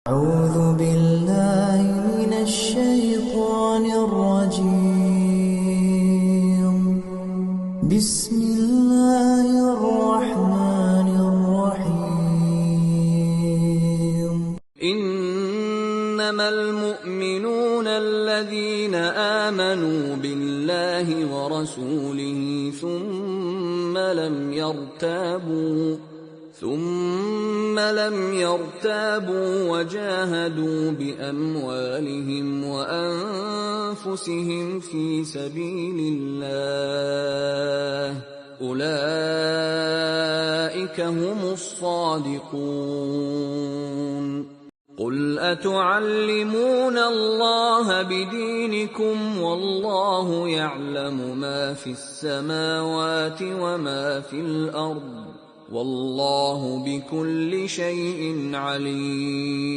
أعوذ بالله من الشيطان الرجيم. بسم الله الرحمن الرحيم. إنما المؤمنون الذين آمنوا بالله ورسوله ثم لم يرتابوا وجاهدوا بأموالهم وأنفسهم في سبيل الله أولئك هم الصادقون. قل أتعلمون الله بدينكم والله يعلم ما في السماوات وما في الأرض والله بكل شيء عليم.